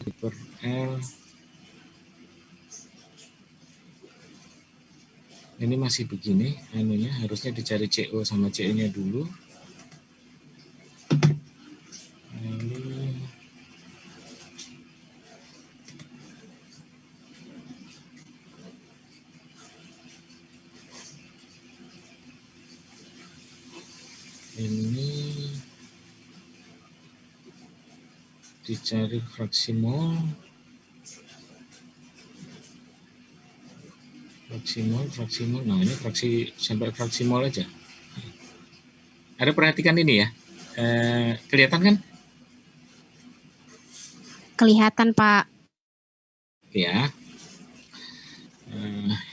per L. Ini masih begini anunya, harusnya dicari CO sama CE nya dulu. Lalu ini dicari fraksi mol. Nah ini fraksi sampai fraksi mol aja. Ada perhatikan ini ya, kelihatan kan? Kelihatan Pak. Ya,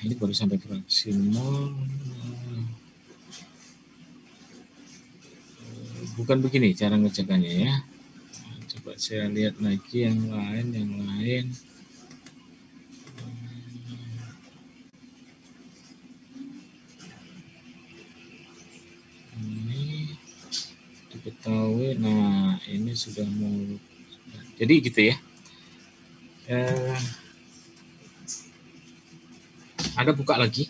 ini baru sampai fraksi mol. Bukan begini cara ngecekannya ya. Coba saya lihat lagi yang lain. Ini diketahui. Nah ini sudah mau. Jadi gitu ya. Ada buka lagi.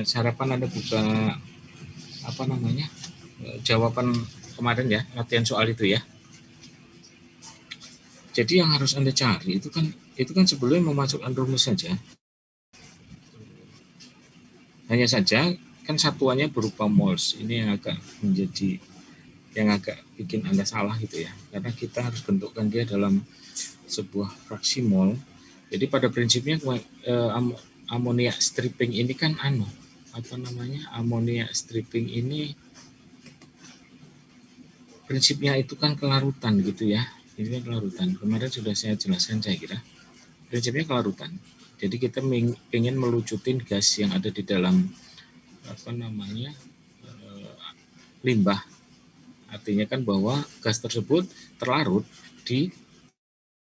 Sarapan ada buka apa namanya? Jawaban kemarin ya, latihan soal itu ya. Jadi yang harus Anda cari itu kan sebelum memasukkan rumus saja. Hanya saja kan satuannya berupa moles. Ini yang agak bikin Anda salah gitu ya. Karena kita harus bentukkan dia dalam sebuah fraksi mol. Jadi pada prinsipnya amonia stripping ini kan amonia stripping ini prinsipnya itu kan kelarutan gitu ya. Ini kan kelarutan. Kemarin sudah saya jelaskan saya kira. Prinsipnya kelarutan. Jadi kita ingin melucutin gas yang ada di dalam limbah. Artinya kan bahwa gas tersebut terlarut di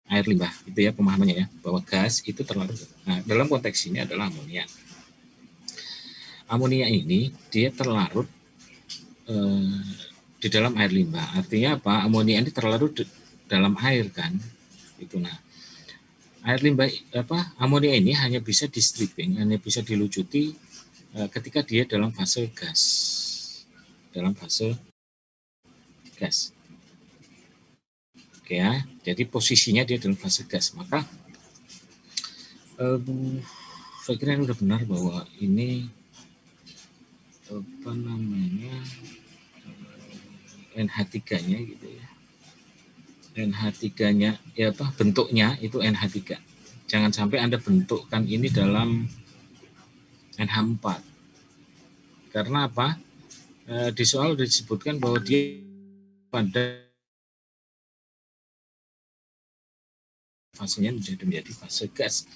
air limbah, itu ya pemahamannya ya, bahwa gas itu terlarut. Nah, dalam konteks ini adalah amonia. Amonia ini dia terlarut di dalam air limbah. Artinya apa? Amonia ini terlarut dalam air kan. Itu nah. Air limbah amonia ini hanya bisa di stripping, hanya bisa dilucuti ketika dia dalam fase gas. Dalam fase gas. Oke ya. Jadi posisinya dia dalam fase gas. Maka saya kira ini udah benar bahwa ini NH3-nya gitu ya. NH3-nya ya bentuknya itu NH3. Jangan sampai Anda bentukkan ini dalam NH4. Karena apa? Di soal disebutkan bahwa dia pada fasenya menjadi fase gas.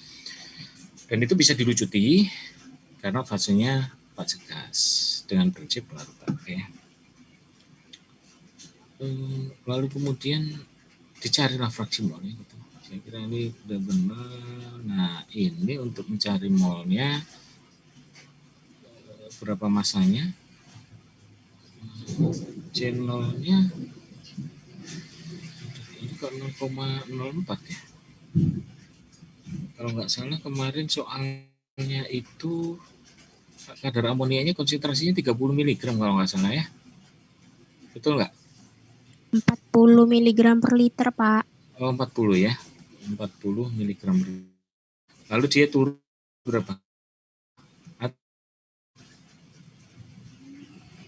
Dan itu bisa dilucuti karena fasenya fase gas dengan prinsip pelarutan. Okay. Lalu kemudian dicarilah fraksi molnya gitu. Saya kira ini udah benar. Nah ini untuk mencari molnya berapa masanya, C0-nya ini kok 0,04 ya. Kalau nggak salah kemarin soalnya itu kadar amonianya konsentrasinya 30 mg kalau nggak salah ya. Betul nggak? 40 mg per liter, Pak. Oh, 40 ya. 40 mg per liter. Lalu dia turun berapa?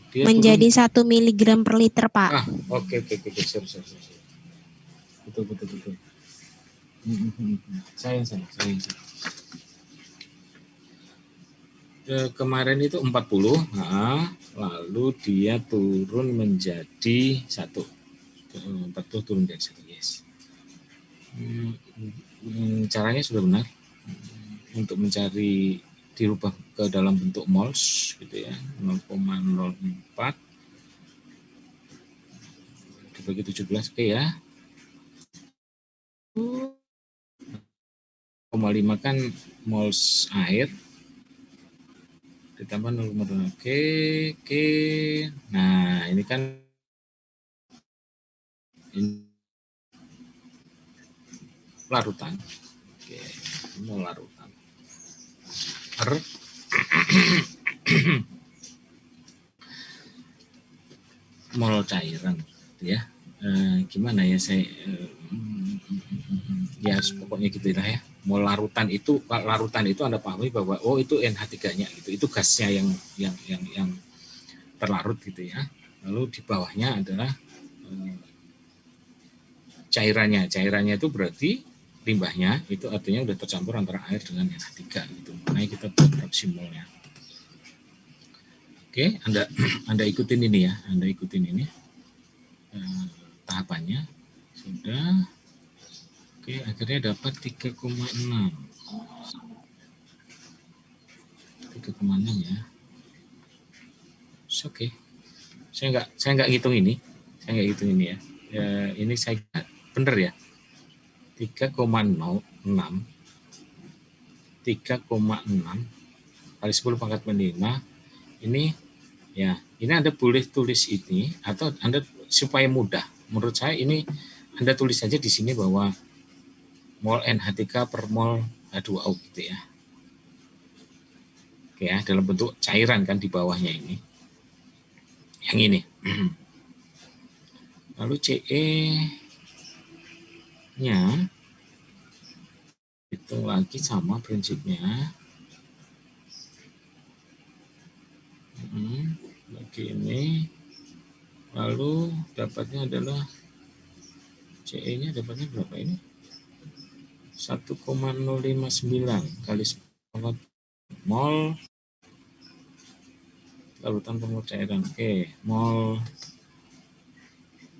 Dia menjadi turun 1 mg per liter, Pak. Oke. Sorry. Betul. Saya. Kemarin itu 40, lalu dia turun menjadi 1. 40 turun menjadi 1, yes. Caranya sudah benar. Untuk mencari dirubah ke dalam bentuk moles gitu ya, 0,04 dibagi 17, oke ya. 0,5 kan moles air ditambah 0,2. Oke. Nah, ini kan larutan. Oke, mol larutan. Per mol cairan, gitu ya. Gimana ya saya ya pokoknya gitulah ya. Mol larutan itu Anda pahami bahwa oh itu NH3-nya gitu. Itu gasnya yang terlarut gitu ya. Lalu di bawahnya adalah cairannya. Cairannya itu berarti limbahnya itu artinya udah tercampur antara air dengan NH3 gitu. Makanya kita buat fraksi molnya. Oke, Anda ikutin ini ya. Anda ikutin ini. Tahapannya sudah. Oke, akhirnya dapat 3,6. 3,6 ya. Oke. Saya nggak ngitung ini. Saya nggak hitung ini ya. Ini saya bener ya. 3,06 kali 10 pangkat 5 ini ya. Ini Anda boleh tulis ini atau Anda supaya mudah. Menurut saya ini Anda tulis saja di sini bahwa mol NH3 per mol H2O gitu ya. Oke ya, dalam bentuk cairan kan di bawahnya ini. Yang ini. Lalu CE-nya hitung lagi sama prinsipnya. Lagi ini. Lalu dapatnya adalah CE-nya dapatnya berapa ini? 1,059 kali 10 mol larutan per mol cairan. Oke, mol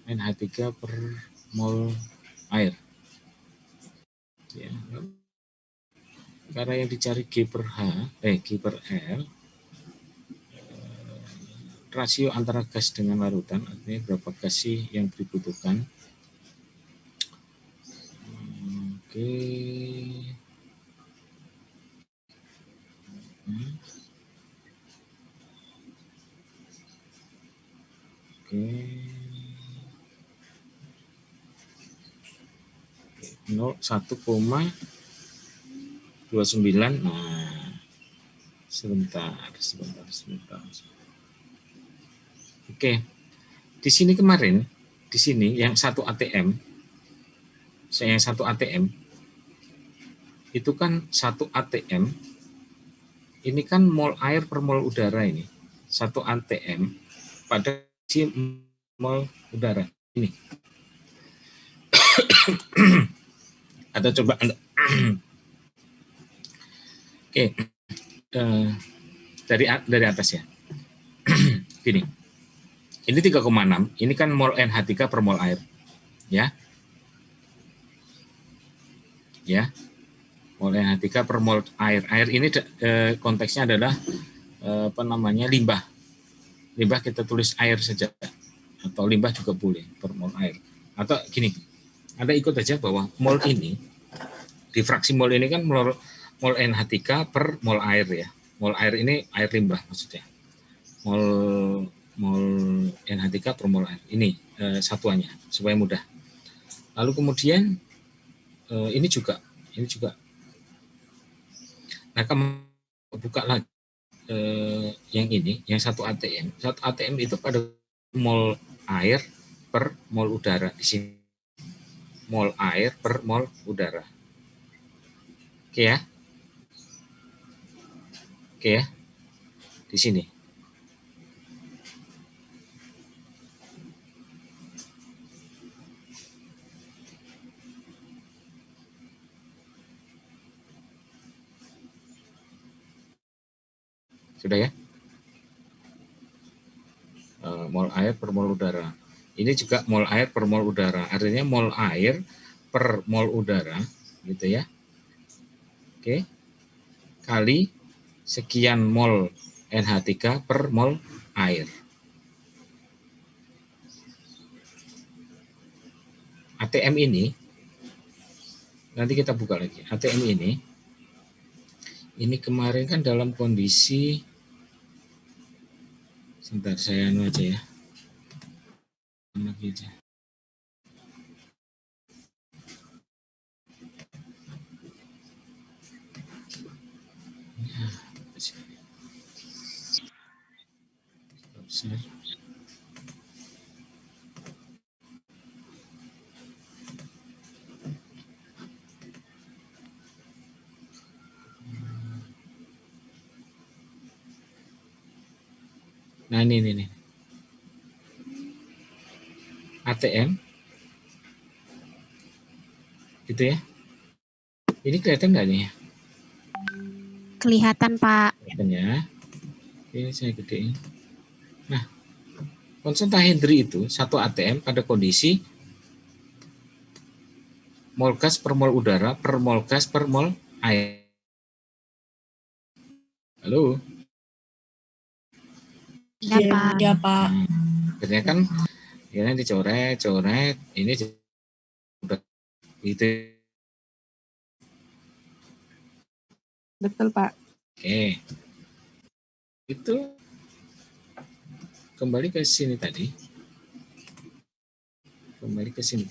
NH3 per mol air. Ya. Karena yang dicari G per L, rasio antara gas dengan larutan, artinya berapa gas sih yang dibutuhkan. Oke. Oke. 1,29. Nah, sebentar. Oke. Di sini kemarin, di sini yang 1 ATM, itu kan 1 ATM, ini kan mol air per mol udara ini. 1 ATM pada si mol udara ini. Atau coba Anda Oke. Dari atas ya. Gini. Ini 3,6, ini kan mol NH3 per mol air. Ya. Ya. Mol NH3 per mol air. Air ini konteksnya adalah limbah. Limbah kita tulis air saja. Atau limbah juga boleh per mol air. Atau gini, Anda ikut aja bahwa mol ini, di fraksi mol ini kan mol NH3 per mol air ya. Mol air ini air limbah maksudnya. Mol NH3 per mol air. Ini satuannya supaya mudah. Lalu kemudian ini juga. Nah, kamu buka lagi yang ini, yang 1 ATM. 1 ATM itu pada mol air per mol udara di sini. Mol air per mol udara. Oke ya. Di sini. Sudah ya? Mol air per mol udara. Ini juga mol air per mol udara. Artinya mol air per mol udara, gitu ya. Oke. Kali sekian mol NH3 per mol air. ATM ini, nanti kita buka lagi. ATM ini kemarin kan dalam kondisi, sebentar saya aja ya. Share. Nah ini nih. ATM. Gitu ya. Ini kelihatan nggak nih? Kelihatan, Pak. Kelihatan ya. Oke, saya gedein. Nah, konstan Henry itu satu ATM pada kondisi mol gas per mol udara per mol gas per mol air. Halo? Iya, Pak. Ya, Pak. Akhirnya kan ini dicoret, ini gitu. Betul, Pak. Oke. Itu kembali ke sini tadi. Kembali ke sini.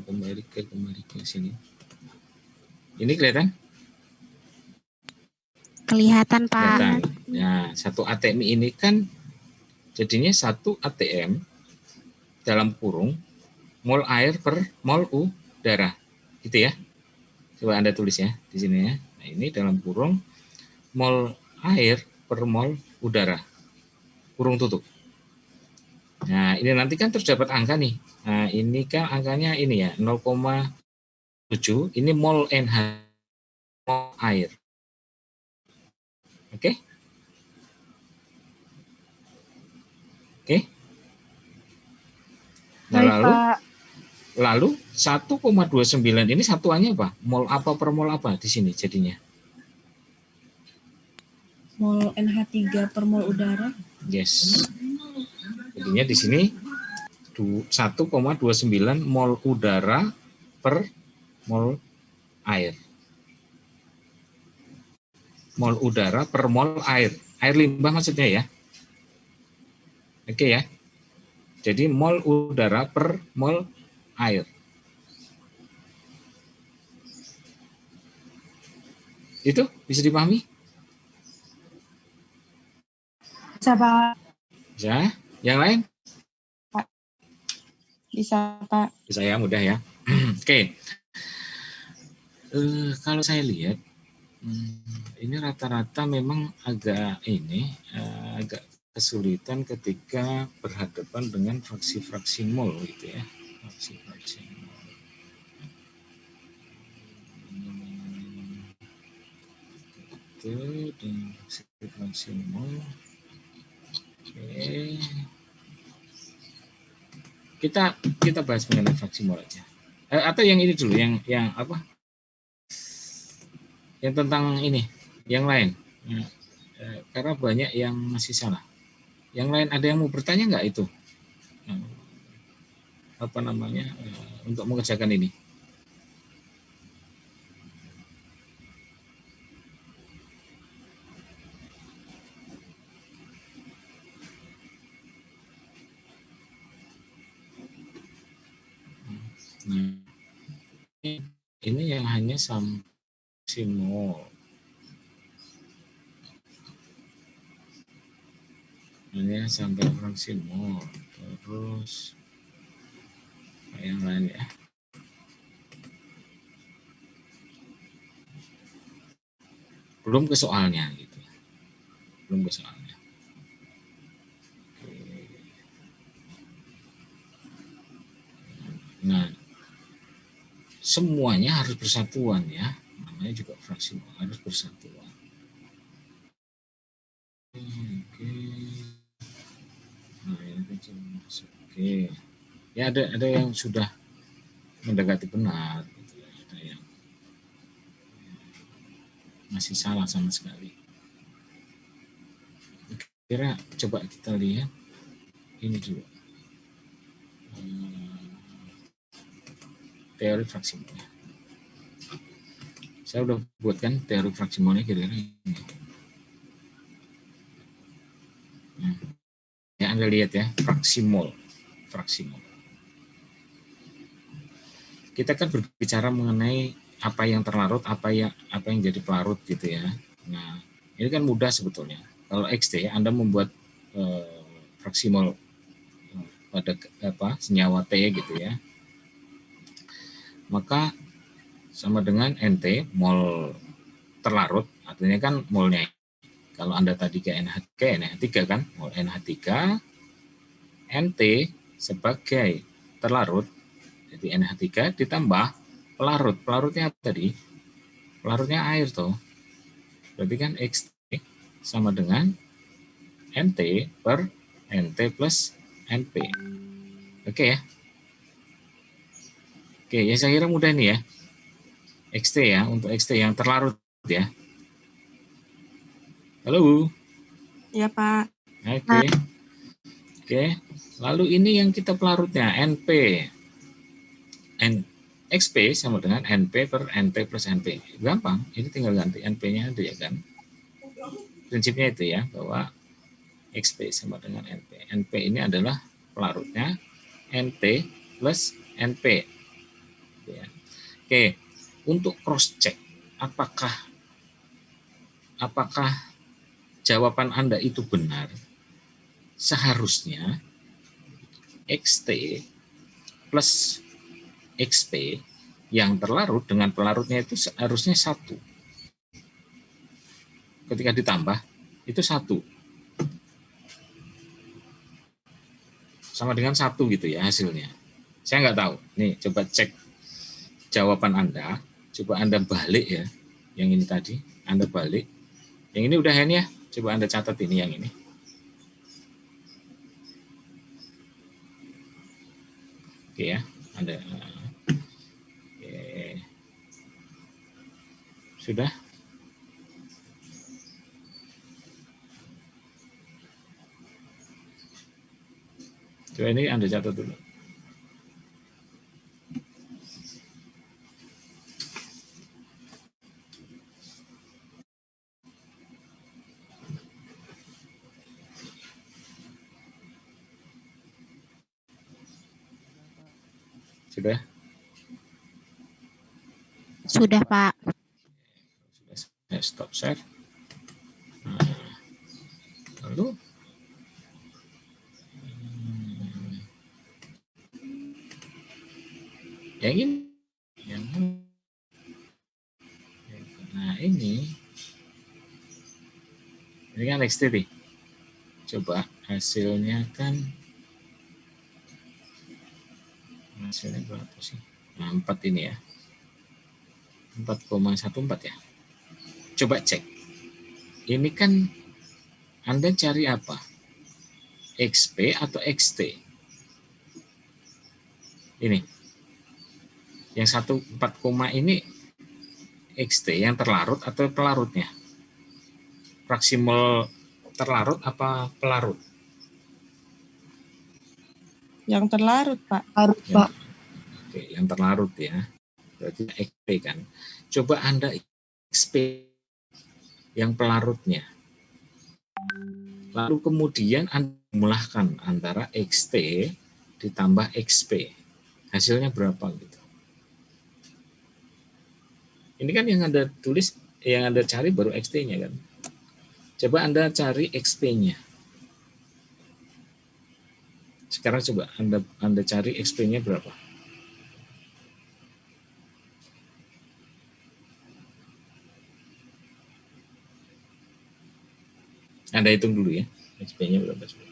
Kembali ke sini. Ini kelihatan? Kelihatan, Pak. Kelihatan. Nah, satu ATM ini kan jadinya satu ATM dalam kurung mol air per mol udara. Gitu ya. Coba Anda tulis ya di sini ya. Nah, ini dalam kurung mol air per mol udara. Kurung tutup. Nah, ini nanti kan terdapat angka nih. Nah, ini kan angkanya ini ya, 0,7. Ini mol NH, mol air. Oke? Oke? Nah, lalu 1,29 ini satuannya apa? Mol apa per mol apa di sini jadinya? Mol NH3 per mol udara. Yes. Jadinya di sini 1,29 mol udara per mol air. Mol udara per mol air. Air limbah maksudnya ya. Oke ya. Jadi mol udara per mol air. Itu bisa dipahami? Bisa, Pak. Bisa. Yang lain? Bisa, Pak. Bisa ya, mudah ya. Oke. Kalau saya lihat, ini rata-rata memang agak agak kesulitan ketika berhadapan dengan fraksi-fraksi mol gitu ya. Fraksi-fraksi mol. Itu dan fraksi mol. Oke. Kita bahas mengenai fraksi mol aja. Atau yang ini dulu, yang apa? Yang tentang ini, yang lain. Karena banyak yang masih salah. Yang lain ada yang mau bertanya nggak itu? Apa namanya? Untuk mengerjakan ini. Nah, ini yang hanya fraksi mol. Hanya sampai fraksi mol. Terus yang lain ya. Belum ke soalnya gitu. Belum ke soalnya. Nah, semuanya harus bersatuan ya. Namanya juga fraksi mol harus bersatuan. Oke. Nah, ini oke. Ya ada yang sudah mendekati benar, gitu. Ada yang masih salah sama sekali. Kira coba kita lihat ini dulu. Teori fraksi mol. Saya udah buatkan teori fraksi molnya kira-kira ini. Nah, ya Anda lihat ya, fraksi mol. Kita kan berbicara mengenai apa yang terlarut, apa yang jadi pelarut gitu ya. Nah, ini kan mudah sebetulnya. Kalau XT Anda membuat fraksi mol pada senyawa T gitu ya, maka sama dengan NT mol terlarut, artinya kan molnya. Kalau Anda tadi ke NH3 kan, mol NH3 NT sebagai terlarut, jadi NH3 ditambah pelarut. Pelarutnya apa tadi? Pelarutnya air toh. Berarti kan XT sama dengan NT per NT plus NP. Oke ya. Oke, ya saya kira mudah ini ya. XT ya, untuk XT yang terlarut ya. Halo. Ya, Pak. Oke. Oke. Lalu ini yang kita pelarutnya NP. XP sama dengan NP per NT plus NP. Gampang, ini tinggal ganti NP-nya aja ya kan. Prinsipnya itu ya, bahwa XP sama dengan NP. NP ini adalah pelarutnya, NT plus NP. Ya. Oke, untuk cross check, apakah jawaban Anda itu benar? Seharusnya XT plus XP yang terlarut dengan pelarutnya itu seharusnya 1. Ketika ditambah, itu 1. Sama dengan 1 gitu ya hasilnya. Saya nggak tahu. Nih, coba cek jawaban Anda. Coba Anda balik ya. Yang ini tadi, Anda balik. Yang ini udah ya. Coba Anda catat ini yang ini. Oke ya, Anda. Oke. Sudah? Coba ini Anda catat dulu. Sudah? Sudah, Pak. Sudah, saya stop share. Nah, lalu yang ini, nah ini kan XT. Coba hasilnya kan hasilnya berapa sih? Nah, 4 ini ya. 4,14 ya. Coba cek. Ini kan Anda cari apa? XP atau XT? Ini. Yang 1,4 ini XT yang terlarut atau pelarutnya? Fraksi mol terlarut apa pelarut? Yang terlarut, Pak. Larut, Ya. Pak. Oke, yang terlarut ya. Berarti XP kan. Coba Anda XP yang pelarutnya. Lalu kemudian Anda jumlahkan antara XT ditambah XP. Hasilnya berapa gitu. Ini kan yang Anda tulis, yang Anda cari baru XT-nya kan. Coba Anda cari XP-nya. Sekarang coba Anda cari XP-nya berapa. Anda hitung dulu ya. XP-nya berapa.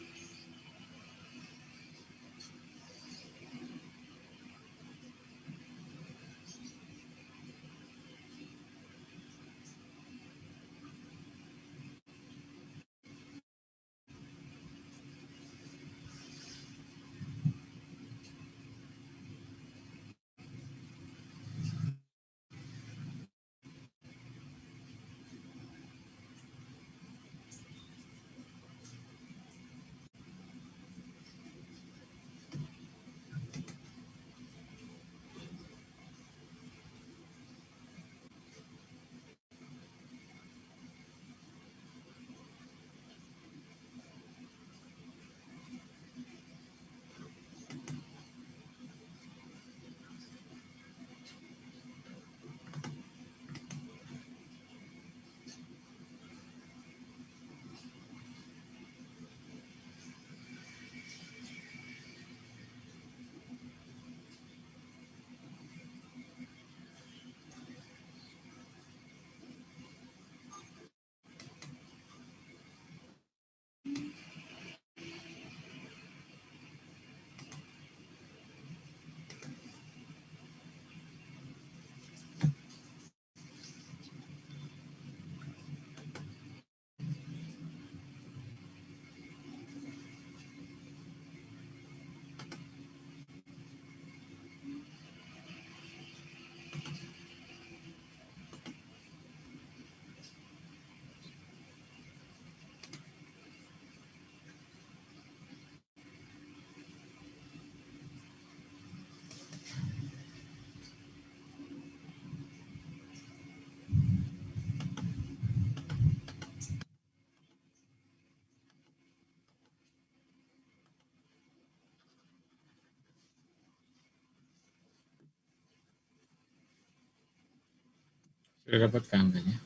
Sudah dapat angkanya?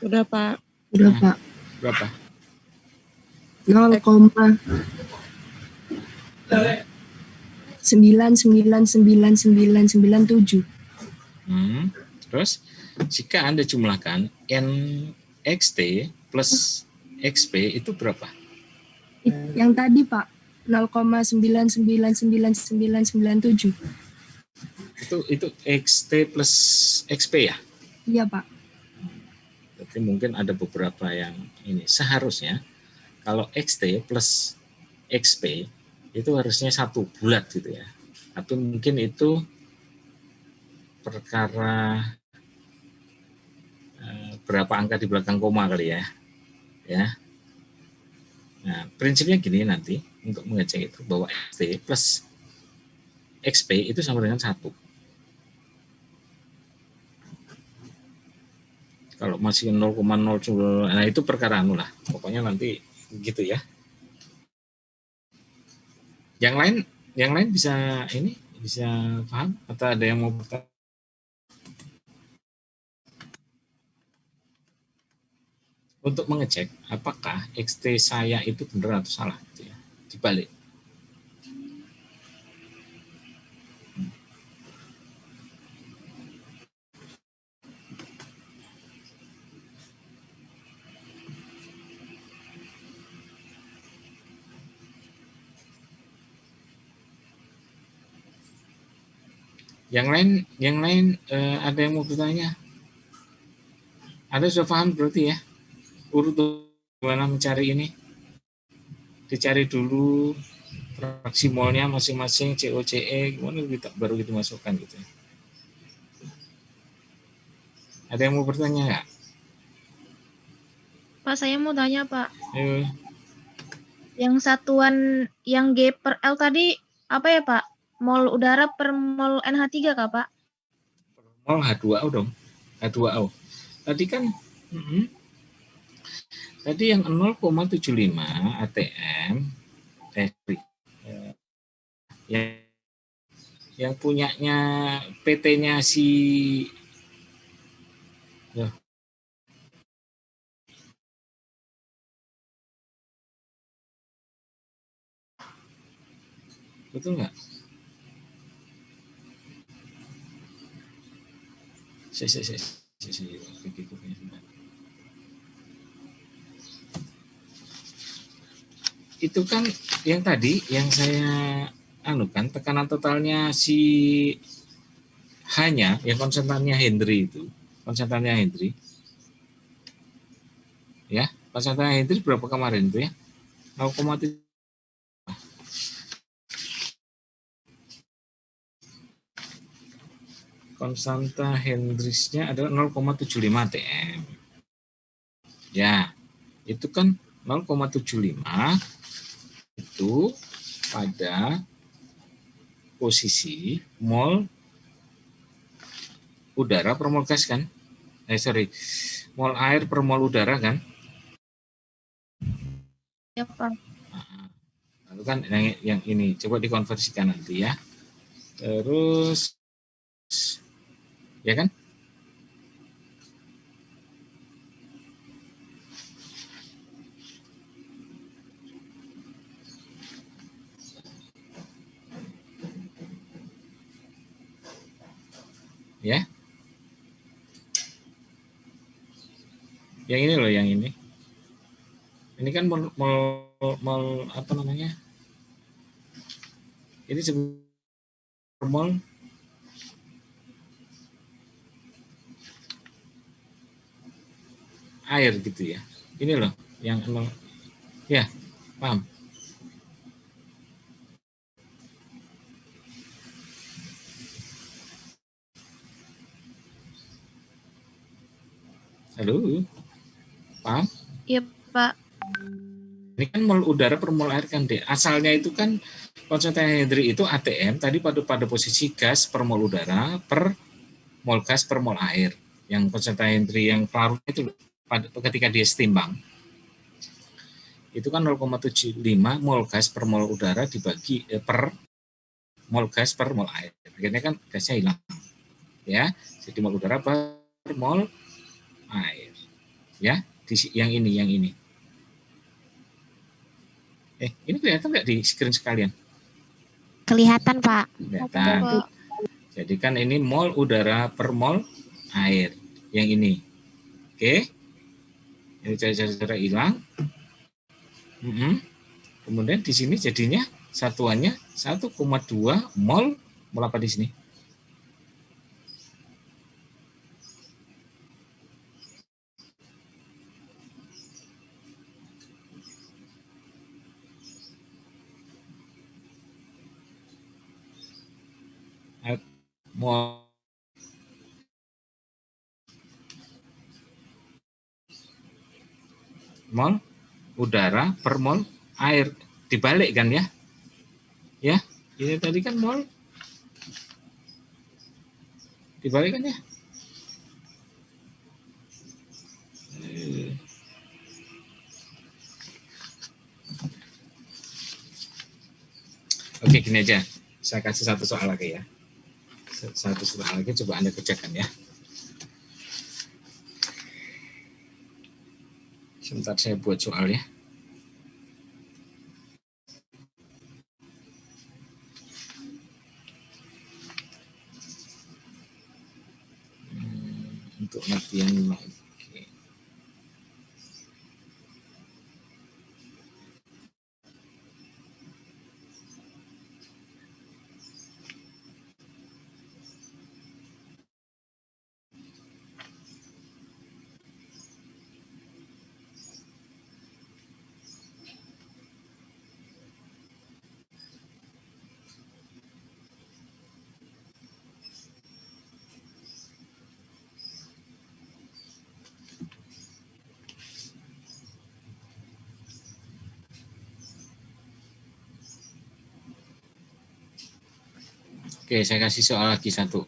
Udah, Pak. Udah, Nah. Pak. Berapa? 0,9999997. Terus jika Anda jumlahkan NXT plus XP itu berapa? Yang tadi, Pak, 0,9999997. Itu XT plus XP ya? Iya, Pak. Berarti mungkin ada beberapa yang ini. Seharusnya kalau XT plus XP itu harusnya satu bulat gitu ya. Tapi mungkin itu perkara berapa angka di belakang koma kali ya. Ya. Nah, prinsipnya gini nanti untuk mengecek itu bahwa XT plus XP itu sama dengan 1. Kalau masih 0,0, nah itu perkara anu lah. Pokoknya nanti gitu ya. Yang lain bisa paham atau ada yang mau bertanya? Untuk mengecek apakah XT saya itu benar atau salah gitu ya. Dibalik. Yang lain ada yang mau bertanya? Anda sudah paham berarti ya? Urut gimana mencari ini? Dicari dulu fraksi molnya masing-masing, COCE, gimana baru kita masukkan gitu. Ada yang mau bertanya nggak? Pak, saya mau tanya, Pak. Ayo. Yang satuan yang G per L tadi apa ya, Pak? Mol udara per mol NH3 kah, Pak? Mol H2O dong. H2O. Tadi kan tadi yang 0,75 ATM yang punyanya PT-nya si betul nggak? Itu kan yang tadi yang saya anukan tekanan totalnya si hanya yang konstantannya Henry itu konstantannya Henry ya konstantannya Henry berapa kemarin itu ya 0,3 konstanta Hendrixnya adalah 0,75 TM ya itu kan 0,75 itu pada posisi mol udara per mol gas kan? Mol air per mol udara kan? Ya, Pak. Lalu kan yang ini coba dikonversikan nanti ya. Terus ya kan? Ya. Yang ini loh, yang ini. Ini kan mol apa namanya? Ini mol air gitu ya. Ini loh yang ya, paham. Halo. Paham? Iya, Pak. Ini kan mol udara per mol air kan D. Asalnya itu kan konsentrasi Henry itu ATM tadi pada posisi gas per mol udara per mol gas per mol air. Yang konsentrasi Henry yang larut itu ketika dia setimbang itu kan 0,75 mol gas per mol udara dibagi per mol gas per mol air. Akhirnya kan gasnya hilang. ya. Jadi mol udara per mol air. Ya, yang ini. Ini kelihatan nggak di screen sekalian? Kelihatan, Pak. Kelihatan. Jadi kan ini mol udara per mol air. Yang ini. Oke. Ini cara-cara hilang. Kemudian di sini jadinya satuannya 1,2 mol apa di sini? Mol udara per mol air, dibalik kan ya? Ya, ini tadi kan mol dibalik kan ya? Oke, gini aja. Saya kasih satu soal lagi ya. Satu soal lagi coba Anda kerjakan ya. Sebentar saya buat soal ya. Untuk latihan lagi. Oke, saya kasih soal lagi satu.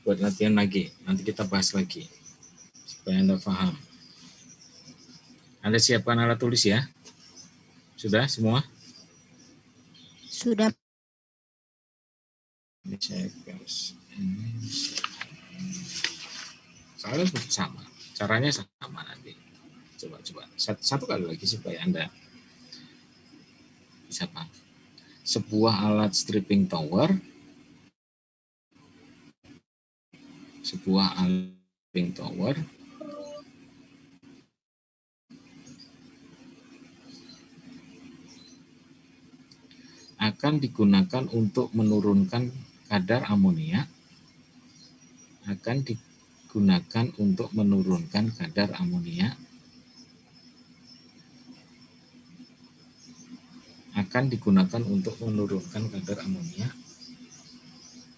Buat latihan lagi. Nanti kita bahas lagi. Supaya Anda paham. Anda siapkan alat tulis ya? Sudah semua? Sudah. Ini saya kasih. Soalnya sama. Caranya sama nanti. Coba. Satu kali lagi supaya Anda bisa paham. Sebuah alat stripping tower akan digunakan untuk menurunkan kadar amonia.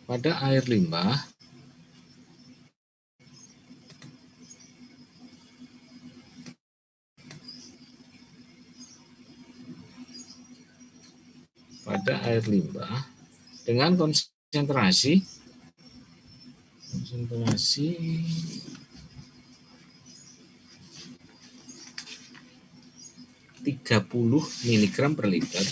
Pada air limbah dengan konsentrasi 30 mg per liter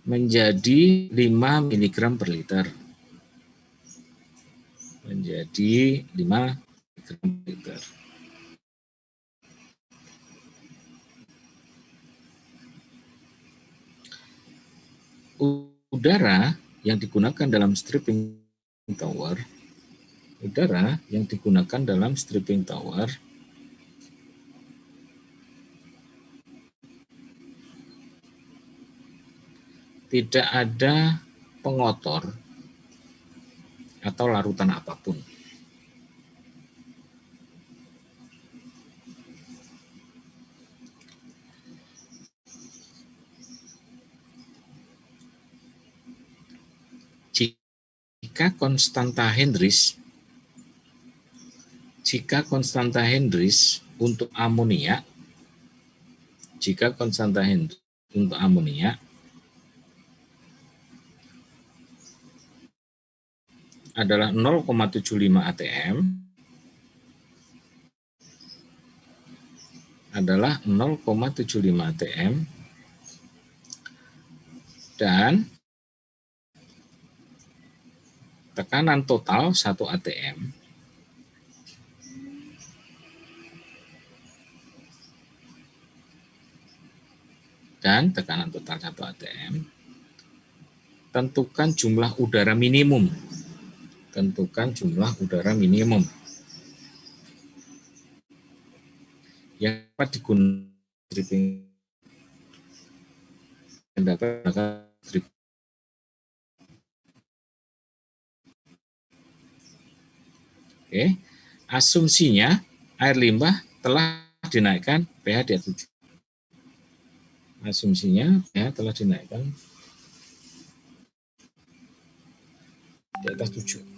menjadi 5 mg per liter. Udara yang digunakan dalam stripping tower tidak ada pengotor atau larutan apapun. Jika konstanta Hendrix untuk amonia adalah 0,75 atm, adalah 0,75 ATM dan tekanan total 1 ATM dan tekanan total 1 ATM, tentukan jumlah udara minimum. Tentukan jumlah udara minimum yang dapat digunakan stripping yang dapat digunakan stripping. Oke, asumsinya air limbah telah dinaikkan pH di atas 7. Asumsinya pH telah dinaikkan di atas 7.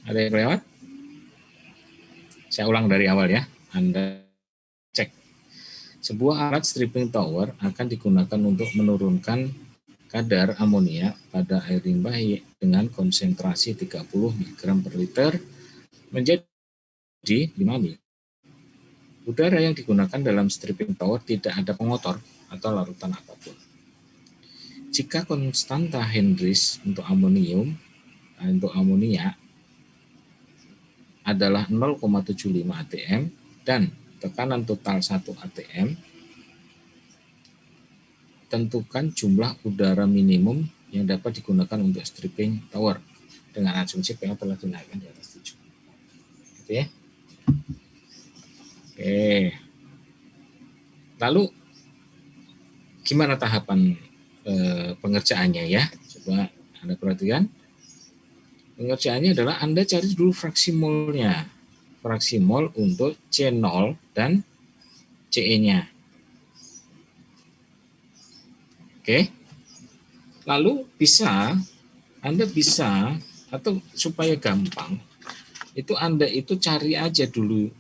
Ada yang lewat? Saya ulang dari awal ya. Anda cek. Sebuah alat stripping tower akan digunakan untuk menurunkan kadar amonia pada air limbah dengan konsentrasi 30 mg per liter menjadi 5 mg. Udara yang digunakan dalam stripping tower tidak ada pengotor atau larutan apapun. Jika konstanta Hendrix untuk amonia adalah 0,75 atm dan tekanan total 1 atm, tentukan jumlah udara minimum yang dapat digunakan untuk stripping tower dengan asumsi pH telah dinaikkan di atas 7. Gitu ya. Oke. Lalu gimana tahapan pengerjaannya ya? Coba Anda perhatikan. Pengerjaannya adalah Anda cari dulu fraksi molnya. Fraksi mol untuk C0 dan CE-nya. Oke. Lalu Anda bisa atau supaya gampang itu Anda itu cari aja dulu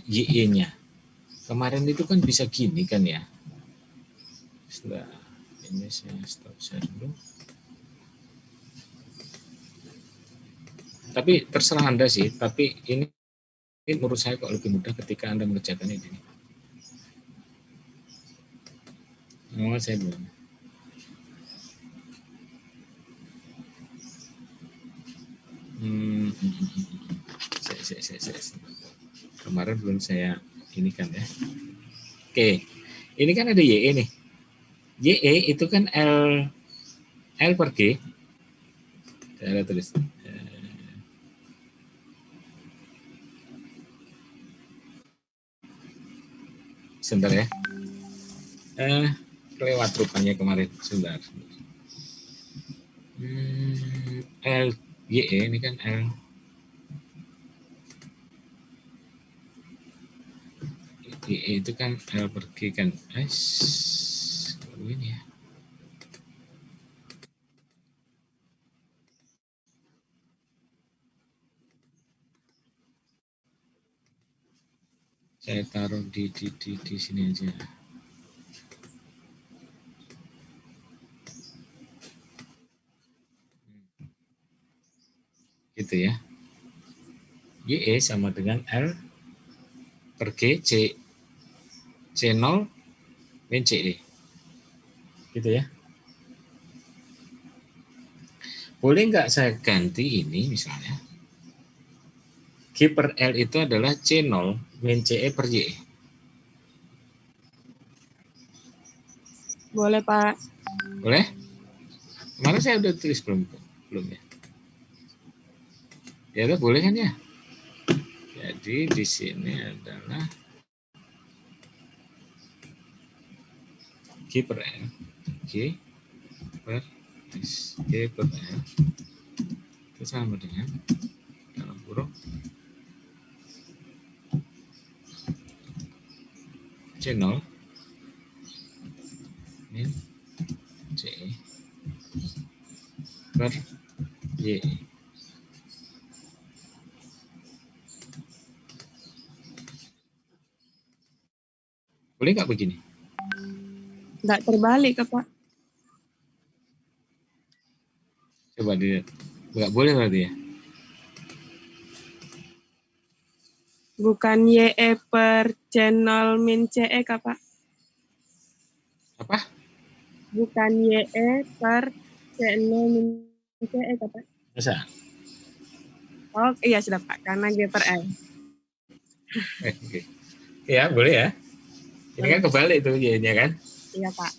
YE-nya. Kemarin itu kan bisa gini kan ya. Setelah ini saya stop share dulu. Tapi terserah Anda sih, tapi ini menurut saya kok lebih mudah ketika Anda mengerjakan ini. Oh, saya belum. Saya. Kemarin belum saya ini kan ya. Oke, ini kan ada YE nih. YE itu kan L per G. Saya tulis. Sebentar ya. Kelewat rupanya kemarin. Sebentar. L YE ini kan L. YE itu kan L per G kan. Ini ya. Saya taruh di sini aja. Gitu ya. YE sama dengan L per G C0 min CE. Gitu ya. Boleh nggak saya ganti ini misalnya? G per L itu adalah C0 min CE per YE. Boleh, Pak. Boleh? Kemarin saya udah tulis belum ya? Ya boleh kan ya? Jadi di sini adalah G per L. G per L itu sama dengan dalam kurung C0 min CE per YE. Boleh nggak begini? Nggak terbalik, Pak. Coba dilihat. Nggak boleh berarti ya? Bukan YE per channel min CE kah, Pak? Apa? Bukan YE per channel min CE kah, Pak? Masa? Oh, iya sudah, Pak. Karena G per L. Oke. Ya, boleh ya. Ini kan kebalik tuh Y-nya kan? Iya, Pak.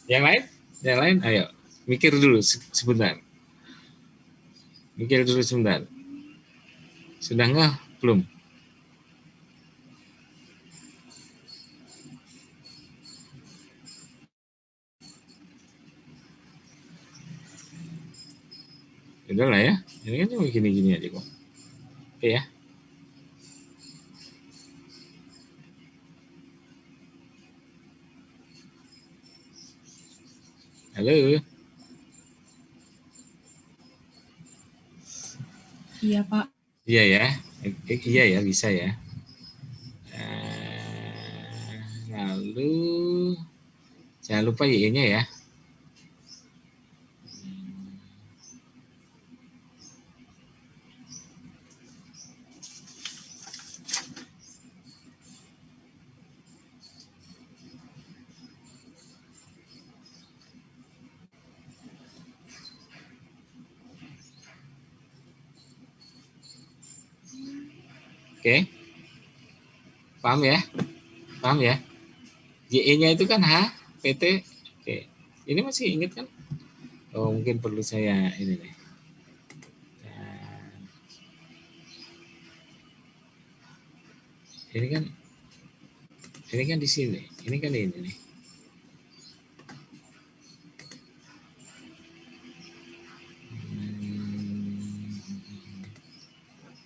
Yang lain? Yang lain, ayo. Mikir dulu sebentar. Mikir dulu sebentar. Sudah nggak? Belum? Udah lah ya. Ini kan cuma gini-gini aja kok. Oke ya. Halo. Iya, Pak. Iya ya. Iya ya, bisa ya. Lalu jangan lupa Y-nya ya. Oke. Paham ya? Paham ya? Y-nya itu kan H, PT. Oke. Ini masih ingat kan? Oh, mungkin perlu saya ini nih. Ini kan di sini. Ini kan ini nih.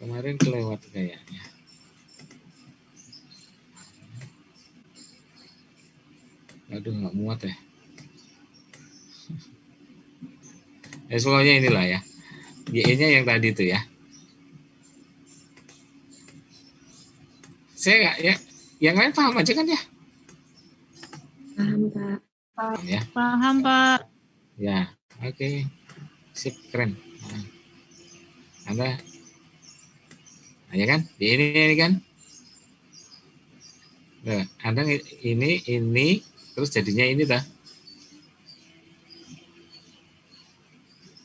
Kemarin kelewat kayaknya. Aduh, nggak muat ya. Pokoknya inilah ya. Y-nya yang tadi itu ya. Saya nggak ya. Yang lain paham aja kan ya? Paham, Pak. Ya. Paham, Pak. Ya, oke. Sip, keren. Anda, ya kan? Di ini kan? Nah, Anda ini, terus jadinya ini dah.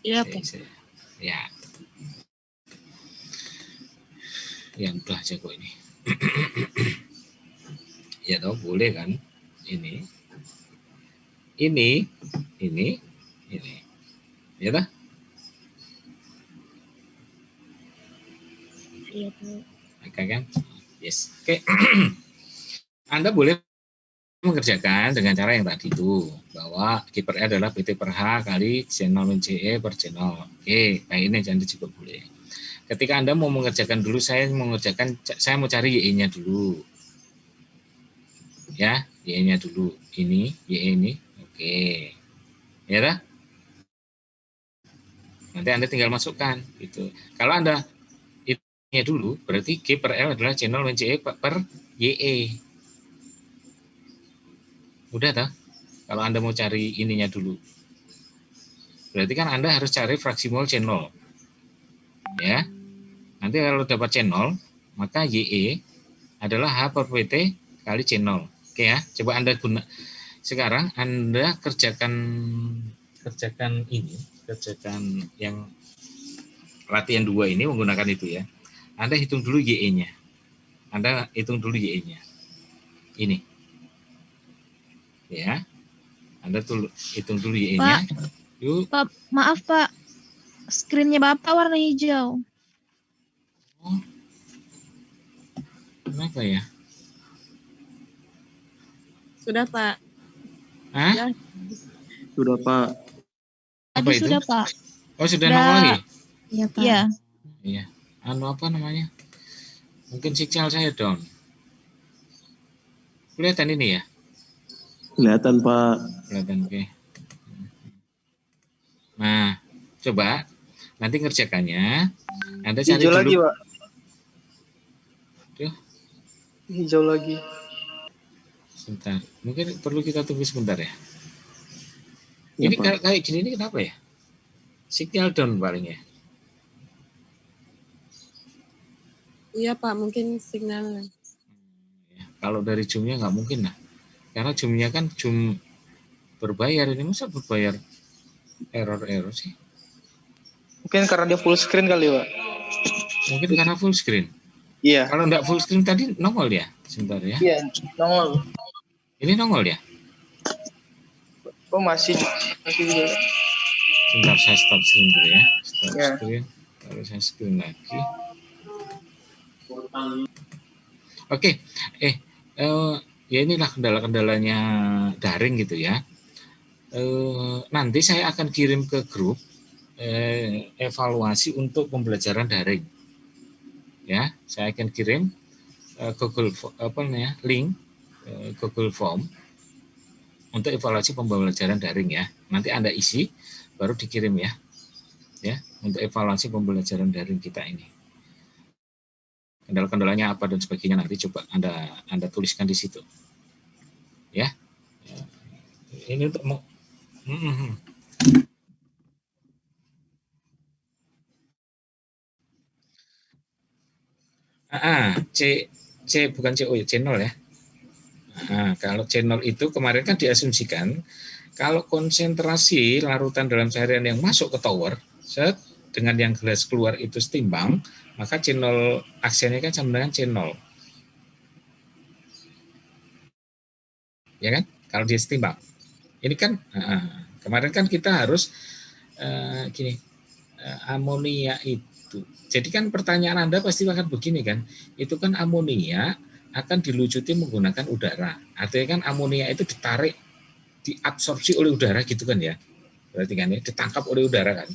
Iya, Pak. Ya. Ya udah aja kok ini. Ya toh boleh kan? Ini. Ya toh? Iya, Pak. Oke kan? Yes. Oke. Anda boleh mengerjakan dengan cara yang tadi itu, bahwa kiper adalah PT per H kali channel CE per channel. Oke, kayak ini jadi juga boleh. Ketika Anda mau mengerjakan dulu, saya mau cari Y-nya dulu. Ya, Y-nya dulu. Ini, Y ini. Oke. Ya dah? Nanti Anda tinggal masukkan gitu. Kalau Anda itu dulu, berarti G per L adalah channel CE per YE. Udah toh? Kalau Anda mau cari ininya dulu. Berarti kan Anda harus cari fraksi mol channel. Ya. Nanti kalau dapat channel, maka YE adalah H per PT kali channel. Oke ya. Coba Anda sekarang Anda kerjakan ini, kerjakan yang latihan 2 ini menggunakan itu ya. Anda hitung dulu YE-nya. Anda hitung dulu YE-nya. Ini. Ya. Anda hitung dulu Y-nya. Yuk. Pak, maaf Pak. Screen-nya Bapak warna hijau. Oh. Kenapa ya? Sudah, Pak. Hah? Ya. Sudah, Pak. Tadi sudah, Pak. Oh, sudah nongol lagi? Iya, Pak. Iya. Iya. Apa namanya? Mungkin signal saya down. Kelihatan ini ya? Kelihatan, Pak. Kelihatan, oke. Nah, coba nanti ngerjakannya. Anda cari Hijau dulu. lagi, Pak. Tuh. Hijau lagi. Sebentar. Mungkin perlu kita tunggu sebentar ya. Ya, Ini Pak. kayak gini ini kenapa ya? Signal down paling ya. Iya Pak, mungkin signalnya. Ya, kalau dari Zoom-nya nggak mungkin lah. Karena Zoom-nya kan Zoom berbayar, ini masa berbayar error sih? Mungkin karena dia full screen kali, Pak. Mungkin karena full screen. Iya. Kalau nggak full screen tadi nongol ya? Sebentar ya. Iya, nongol. Ini nongol ya? Oh, masih juga. Sebentar saya stop screen dulu ya. Stop Ya. screen. Lalu saya screen lagi. Oke. Ya inilah kendala-kendalanya daring gitu ya. Nanti saya akan kirim ke grup evaluasi untuk pembelajaran daring. Ya, saya akan kirim Google link Google Form untuk evaluasi pembelajaran daring ya. Nanti Anda isi baru dikirim ya. Ya, untuk evaluasi pembelajaran daring kita ini. Kendala-kendalanya apa dan sebagainya nanti coba Anda tuliskan di situ. Ya. Ini untuk C bukan CO ya, channel ya. Nah, kalau channel itu kemarin kan diasumsikan kalau konsentrasi larutan dalam cairan yang masuk ke tower dengan yang gelas keluar itu setimbang, maka channel aksennya kan sama dengan channel. Ya kan? Kalau dia setimbang. Ini kan kemarin kan kita harus amonia itu. Jadi kan pertanyaan Anda pasti akan begini kan, itu kan amonia akan dilucuti menggunakan udara. Artinya kan amonia itu ditarik, diabsorpsi oleh udara gitu kan ya. Berarti kan ya, ditangkap oleh udara kan.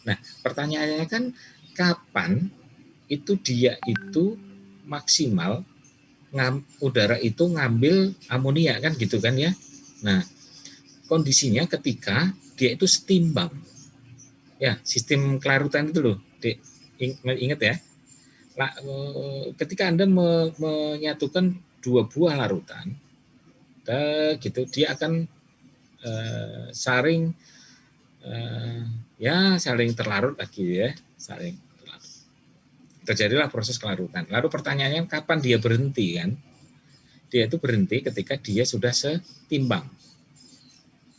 Nah, pertanyaannya kan kapan itu dia itu maksimal udara itu ngambil amonia kan gitu kan ya. Nah, kondisinya ketika dia itu setimbang. Ya, sistem kelarutan itu loh. Ingat ya. Ketika Anda menyatukan dua buah larutan, gitu, dia akan saling terlarut lagi ya, saling terlarut. Terjadilah proses kelarutan. Lalu pertanyaannya kapan dia berhenti kan? Dia itu berhenti ketika dia sudah setimbang.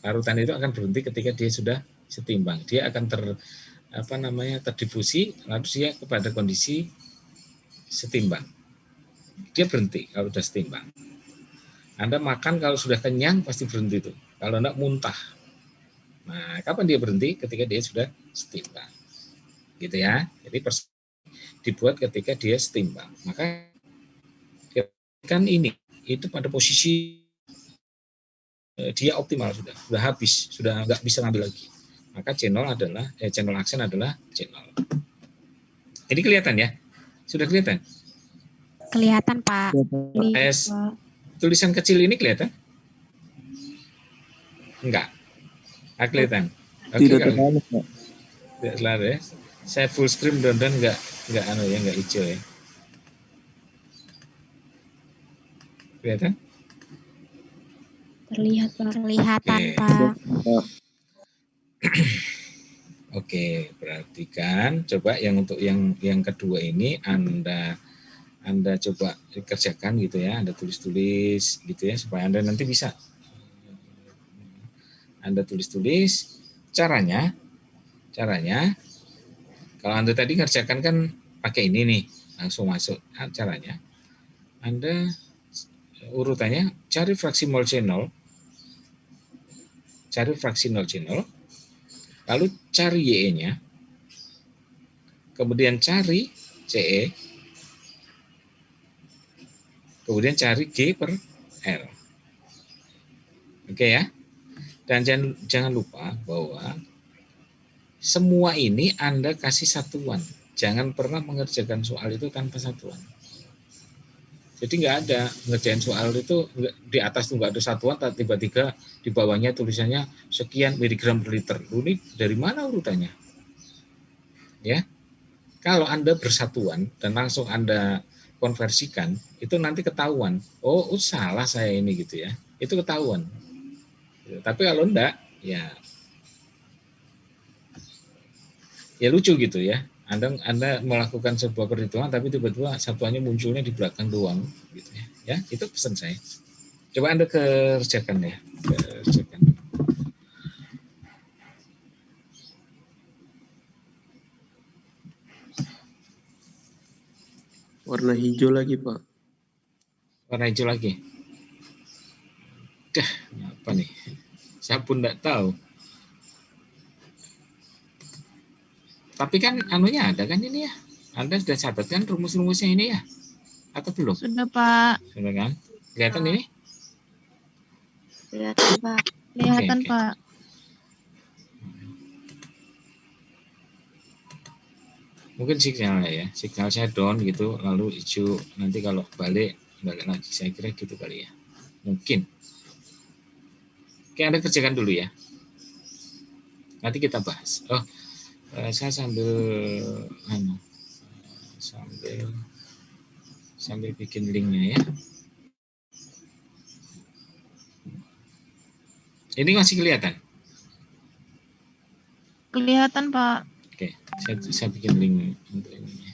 Larutan itu akan berhenti ketika dia sudah setimbang. Dia akan terdifusi lalu dia kepada kondisi setimbang. Dia berhenti kalau sudah setimbang. Anda makan kalau sudah kenyang pasti berhenti itu. Kalau enggak muntah. Nah, kapan dia berhenti? Ketika dia sudah setimbang. Gitu ya. Jadi dibuat ketika dia setimbang. Maka kan ini itu pada posisi dia optimal sudah habis, sudah enggak bisa ngambil lagi. Maka channel aksen adalah channel. Ini kelihatan ya? Sudah kelihatan? Kelihatan, Pak. Tulisan kecil ini kelihatan? Enggak. Kelihatan. Oke, tidak selalu ya. Saya full screen dan enggak hijau ya. Kelihatan? Terlihat, Pak. Kelihatan, Pak. Oke, perhatikan. Coba yang untuk yang kedua ini Anda coba kerjakan gitu ya. Anda tulis gitu ya supaya Anda nanti bisa. Anda tulis. Caranya kalau Anda tadi kerjakan kan pakai ini nih, langsung masuk. Caranya Anda urutannya cari fraksi mol channel. Lalu cari YE-nya, kemudian cari CE, kemudian cari G per L. Oke ya? Dan jangan lupa bahwa semua ini Anda kasih satuan. Jangan pernah mengerjakan soal itu tanpa satuan. Jadi nggak ada ngerjain soal itu di atas tuh nggak ada satuan, tiba-tiba di bawahnya tulisannya sekian miligram per liter. Ini dari mana urutannya? Ya, kalau Anda bersatuan dan langsung Anda konversikan, itu nanti ketahuan. Oh, salah saya ini gitu ya. Itu ketahuan. Tapi kalau enggak, ya ya lucu gitu ya. Anda melakukan sebuah perhitungan tapi tiba-tiba satuannya munculnya di belakang doang gitu ya. Ya, itu pesan saya. Coba Anda kerjakan ya. Kerjakan. Warna hijau lagi, Pak. Warna hijau lagi. Dah, apa nih? Saya pun enggak tahu. Tapi kan anunya ada kan ini ya. Anda sudah catat kan rumus-rumusnya ini ya? Atau belum? Sudah, Pak. Sudah kan? Kelihatan ini? Kelihatan, Pak. Kelihatan, Oke. Pak. Mungkin signalnya ya. Signal saya down gitu, lalu hijau. Nanti kalau balik lagi. Saya kira gitu kali ya. Mungkin. Oke, Anda kerjakan dulu ya. Nanti kita bahas. Oh, saya sambil sambil bikin linknya ya. Ini masih kelihatan? Kelihatan, Pak. Oke, saya bikin link untuk ini.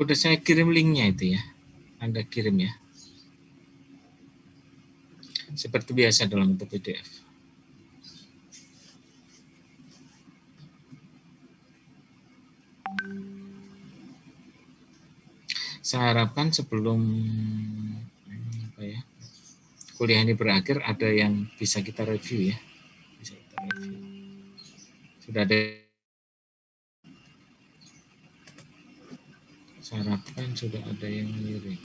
Udah saya kirim linknya itu ya. Anda kirim ya. Seperti biasa dalam bentuk PDF. Saya harapkan sebelum kuliah ini berakhir ada yang bisa kita review ya. Bisa kita review. Sudah ada. Saya harapkan sudah ada yang ngirim.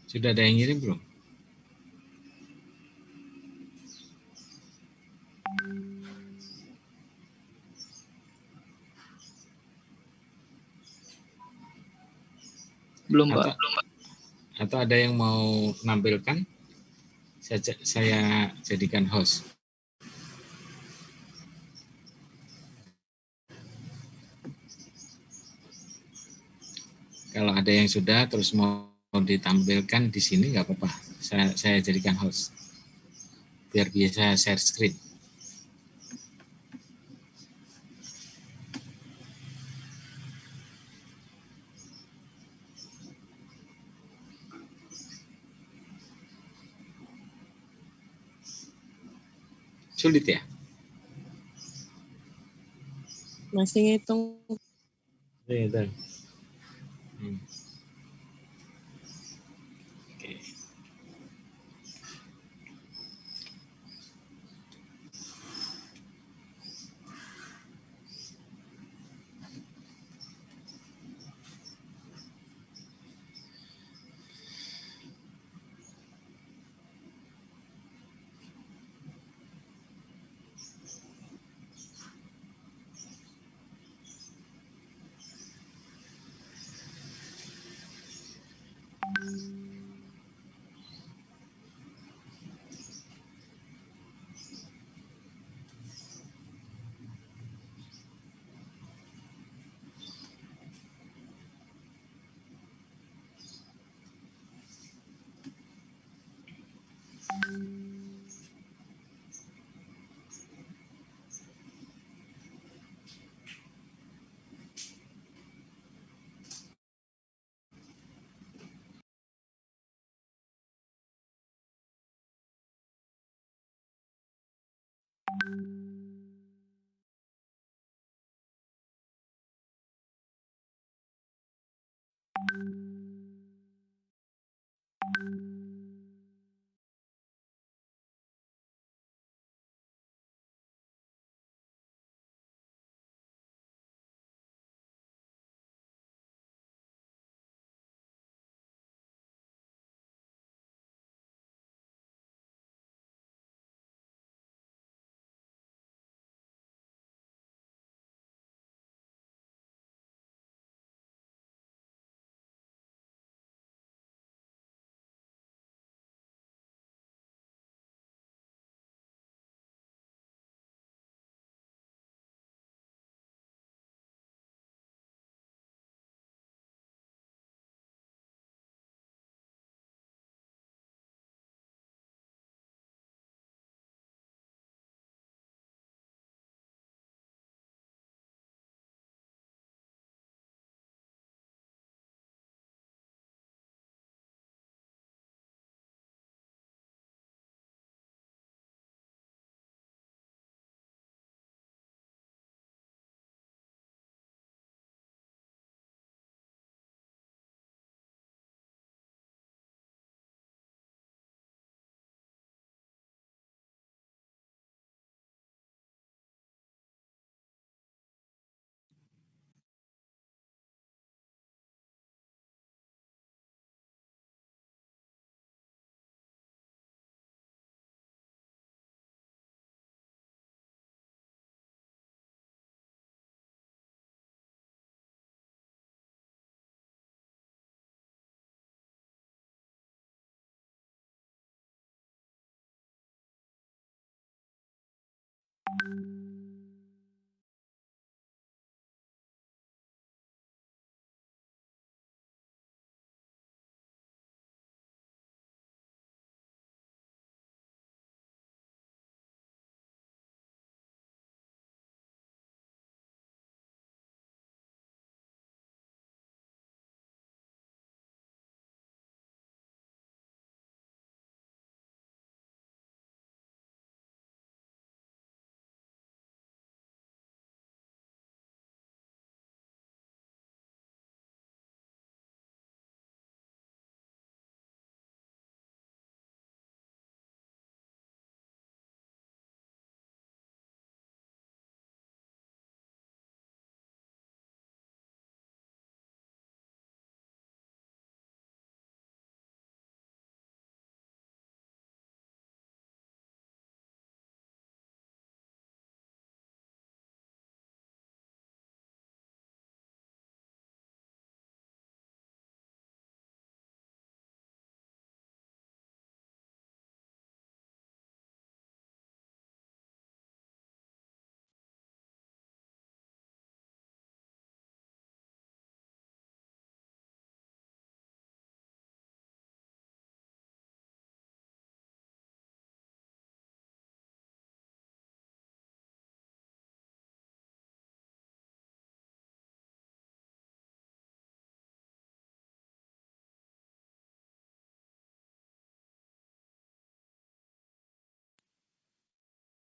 Sudah ada yang ngirim belum? Belum, Pak. Atau ada yang mau menampilkan? Saya jadikan host. Kalau ada yang sudah terus mau ditampilkan di sini nggak apa-apa. Saya jadikan host biar bisa share screen. Sulit ya? Masih ngitung. Iya.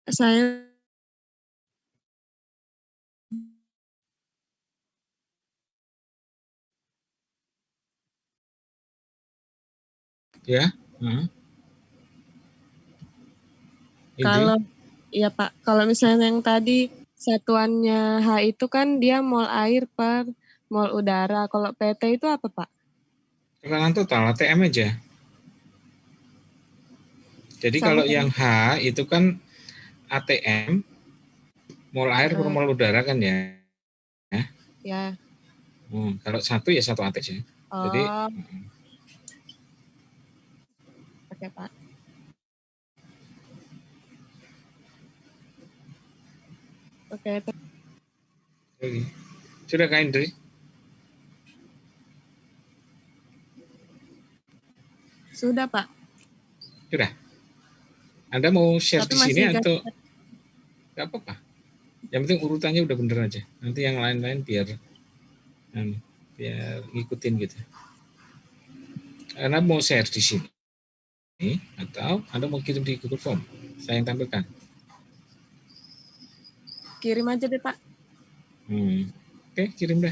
Saya Ya. Indi? kalau ya Pak, kalau misalnya yang tadi satuannya H itu kan dia mol air per mol udara. Kalau PT itu apa Pak? Tekanan total ATM aja. Jadi kalau Sama-sama. yang H itu kan ATM, mol air per mol udara kan ya. Ya. Kalau satu ya satu ATM aja. Jadi Oh, oke Pak. Oke, oke. Sudah Kak Indri? sudah Pak. Sudah. Anda mau share Tapi di sini masih atau nggak apa-apa? Yang penting urutannya udah bener aja. Nanti yang lain-lain biar ngikutin gitu. Anda mau share di sini atau Anda mau kirim di Google Form? Saya yang tampilkan. kirim aja deh Pak. Oke, kirim dah.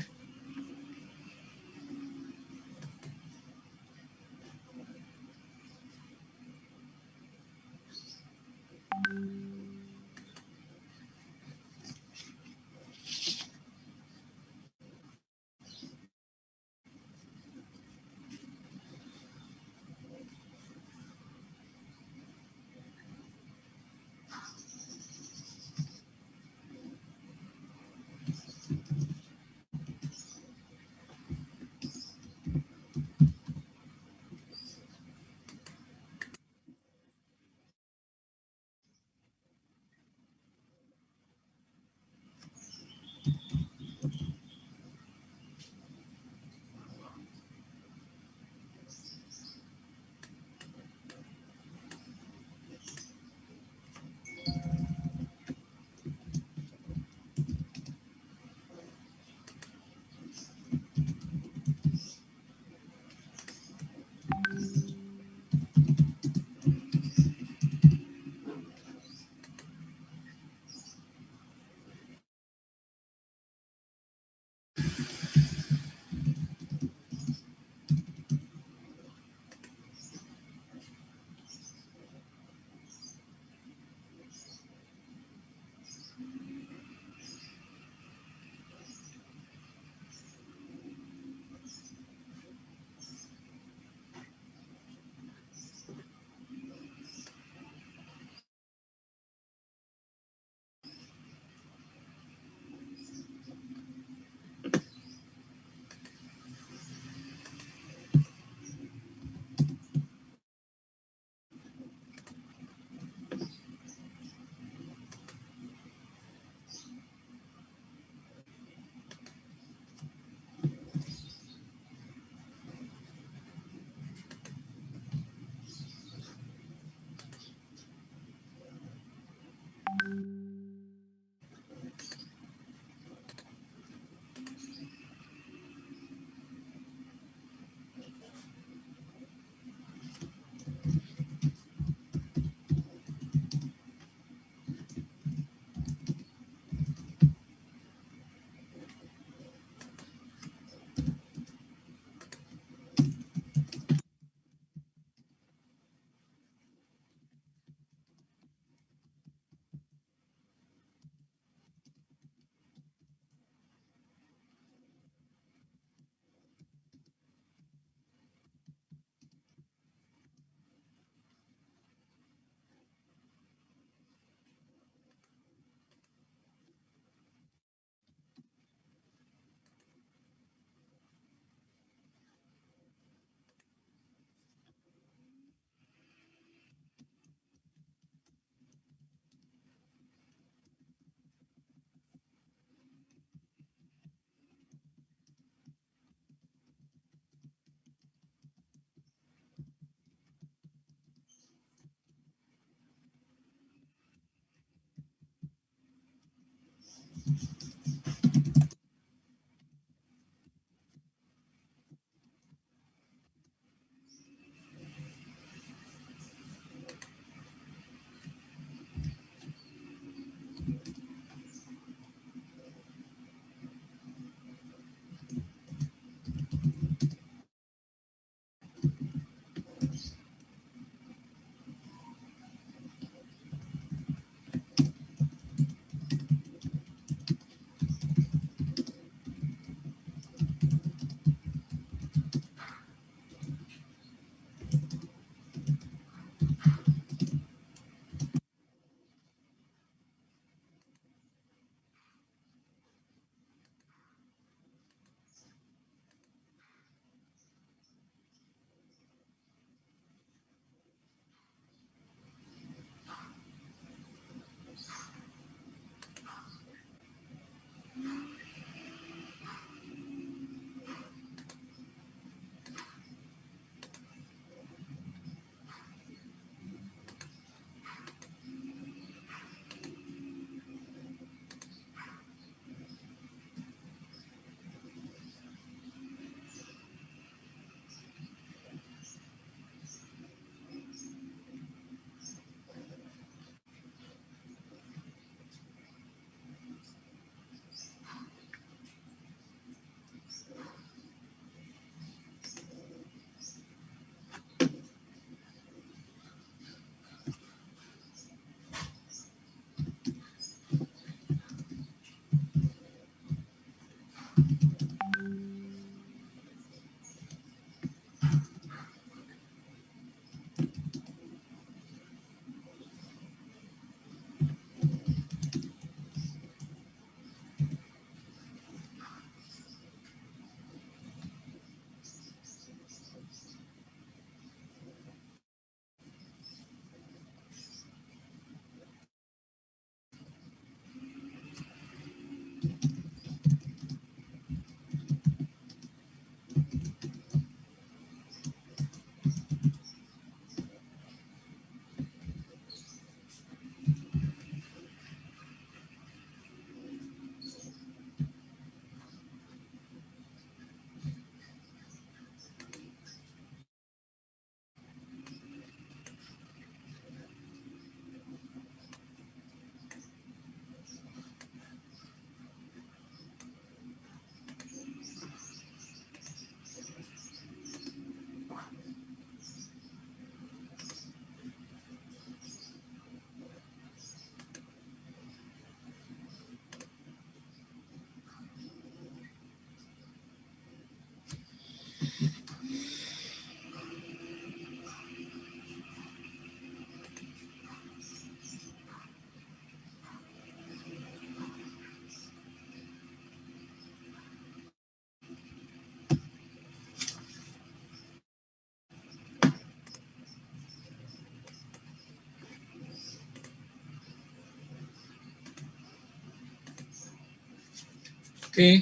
Oke.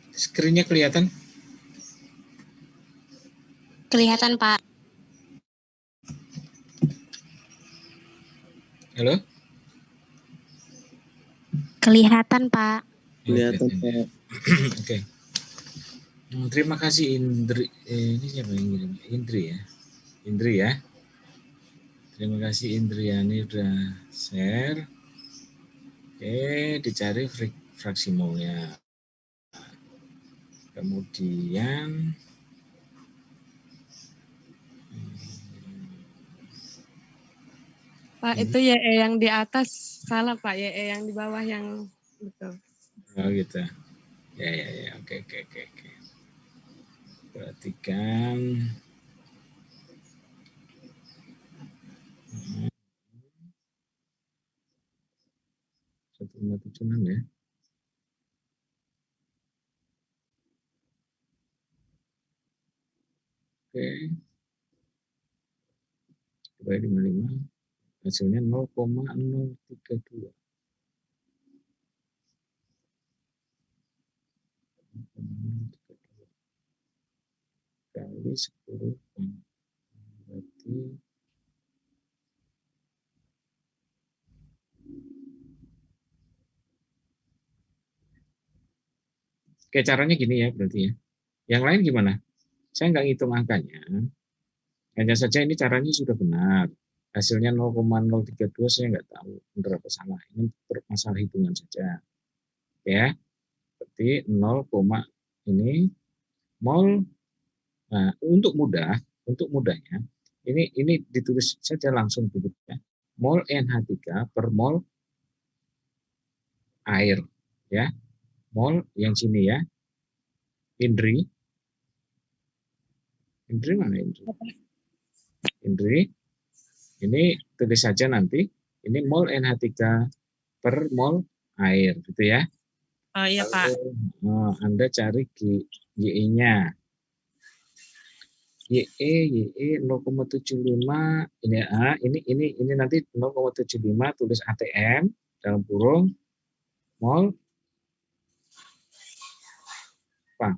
Screen-nya kelihatan? Kelihatan, Pak. Halo? Kelihatan, Pak. Kelihatan Oke. Pak. Oke. Terima kasih Indri. Ini siapa yang ngirim? Indri ya. Indri ya. Terima kasih Indriani udah share. Oke, dicari fraksi molnya. Kemudian Pak, itu YE yang di atas salah Pak, YE yang di bawah yang betul. oh gitu. Ya. Oke. Perhatikan. 1,76 ya. Oke. Kembali 55. Hasilnya 0,032. Kali 10. Berarti oke, caranya gini ya berarti ya. Yang lain gimana? Saya nggak ngitung angkanya. Hanya saja ini caranya sudah benar. Hasilnya 0,032 saya nggak tahu benar apa salah. Ini masalah hitungan saja. Ya. Berarti 0, ini mol. Nah, untuk mudahnya ini ditulis saja langsung begitu ya. Mol NH3 per mol air ya. Mol yang sini ya. Indri mana Indri? Indri. Ini tulis saja nanti. Ini mol NH3 per mol air gitu ya. Oh iya Pak. Anda cari YE-nya. YE 0,75 ini nanti 0,75 tulis ATM dalam kurung mol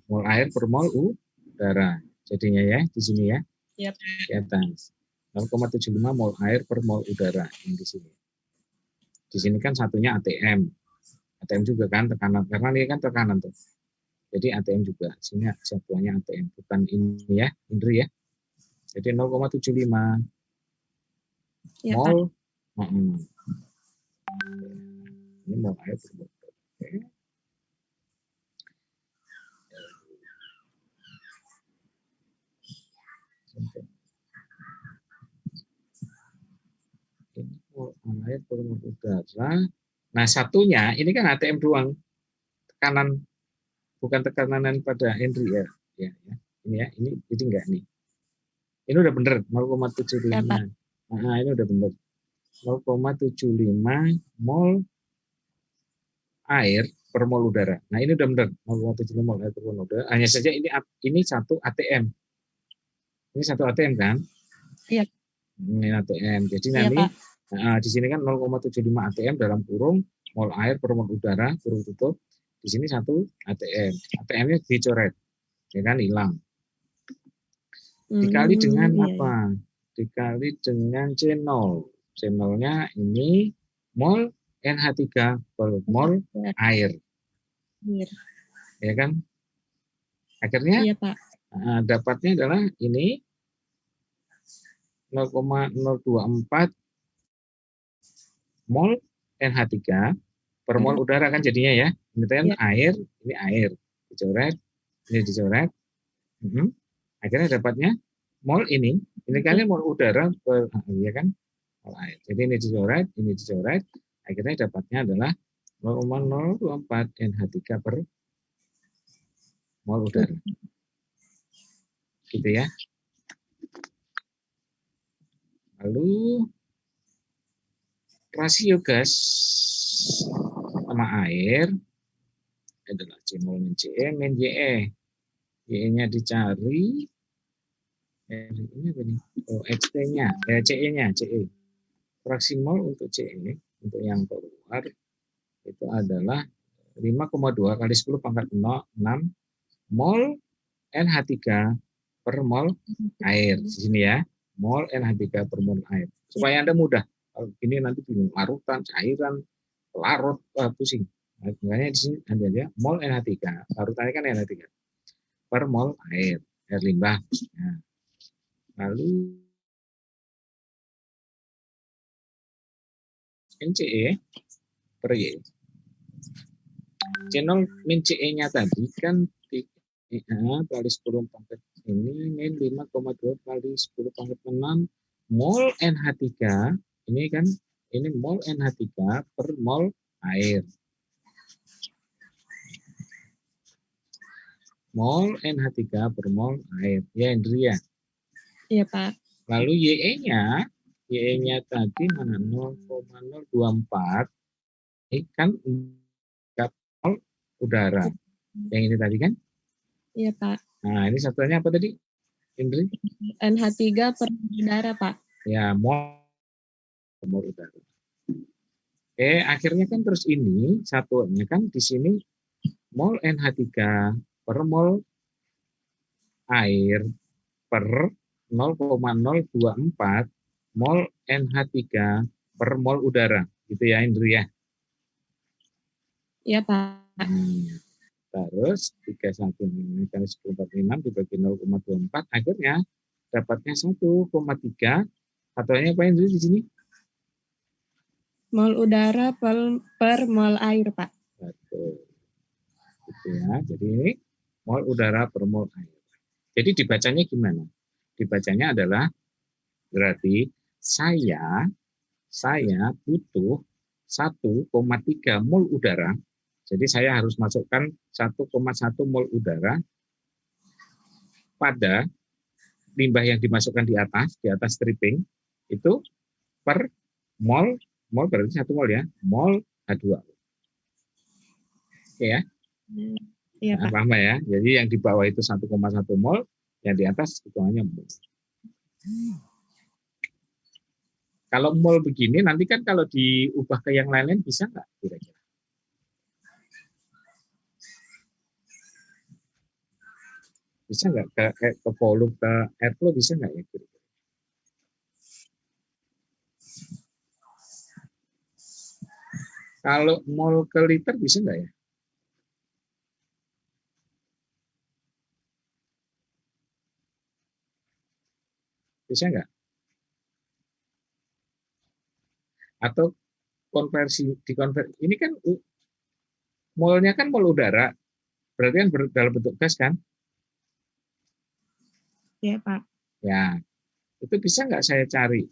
mol air per mol udara. Jadinya ya di sini ya. Iya. Di atas. 0,75 mol air per mol udara yang di sini. Di sini kan satunya ATM. ATM juga kan tekanan karena ini kan tekanan tuh. Jadi ATM juga. Sini satuannya ATM bukan ini ya, Indri ya. Jadi 0,75 Ya, mol. Ini mol air per mol. Oke. Ini mol air per mol udara. Nah satunya ini kan ATM doang. Tekanan bukan tekanan pada Henry ya. Ini ya, ini enggak nih. Ini udah bener 0,75. Ya, Pak. Nah, ini udah bener. 0,75 mol air per mol udara. Nah, ini udah bener 0,75 mol air per mol udara. Hanya saja ini satu ATM. Ini satu ATM kan? Iya. Ini ATM. Jadi Iya, nanti Pak. di sini kan 0,75 ATM dalam kurung mol air per mol udara kurung tutup. Di sini satu ATM. ATM-nya dicoret. Ya kan hilang. Dikali dengan apa? Dikali dengan C0. C0-nya ini mol NH3 per mol air. Ya kan? Akhirnya Iya, Pak. dapatnya adalah ini 0,024 mol NH3 per mol udara kan jadinya ya. Ini kan air, ini air. Dicoret, ini dicoret. Akhirnya dapatnya mol ini kali mol udara per ya kan? Mol air. Jadi ini dicoret, akhirnya dapatnya adalah 0,024 NH3 per mol udara. Gitu ya. Lalu rasio gas sama air adalah C mol min CE min YE. YE-nya dicari. Ini apa nih? Oh, XT-nya, CE-nya, CE. Fraksi mol untuk CE, untuk yang keluar, itu adalah 5,2 kali 10 pangkat 6 mol NH3 per mol air. Di sini ya, mol NH3 per mol air. Supaya Anda mudah. Kalau ini nanti bingung, larutan, cairan, larut, pusing. Nah, makanya di sini Anda lihat mol NH3. Larutannya kan NH3 per mol air limbah. Nah, lalu NCE per Y. C0 min CE-nya tadi kan kali 10 pangkat ini min 5,2 kali 10 pangkat 6 mol NH3 ini kan ini mol NH3 per mol air. Mol NH3 per mol air. Ya, Indri ya. Iya, Pak. Lalu YE-nya tadi mana 0,024 ini kan mol udara. Yang ini tadi kan? Iya, Pak. Nah, ini satuannya apa tadi, Indri? NH3 per udara, Pak. Ya, mol udara. Akhirnya kan terus ini satuannya kan di sini mol NH3 per mol air per 0,024 mol NH3 per mol udara. Gitu ya, Indri ya. Iya, Pak. Terus 31 kali 10/6 dibagi 0,24 akhirnya dapatnya 1,3. Satuannya apa, Indri, di sini? Mol udara per mol air, Pak. Betul. Gitu ya. Jadi ini mol udara per mol air. Jadi dibacanya gimana? Dibacanya adalah berarti saya butuh 1,3 mol udara. Jadi saya harus masukkan 1,1 mol udara pada limbah yang dimasukkan di atas stripping itu per mol berarti 1 mol ya, mol H2. Oke ya? Iya, Pak. Paham ya? Jadi yang di bawah itu 1,1 mol, yang di atas hitungannya mol. Kalau mol begini, nanti kan kalau diubah ke yang lain-lain bisa nggak kira-kira? Bisa nggak ke volume, ke airflow bisa nggak ya kira-kira? Kalau mol ke liter bisa nggak ya? Bisa nggak? Atau dikonversi, ini kan molnya kan mol udara, berarti kan dalam bentuk gas kan? Iya, Pak. Ya, itu bisa nggak saya cari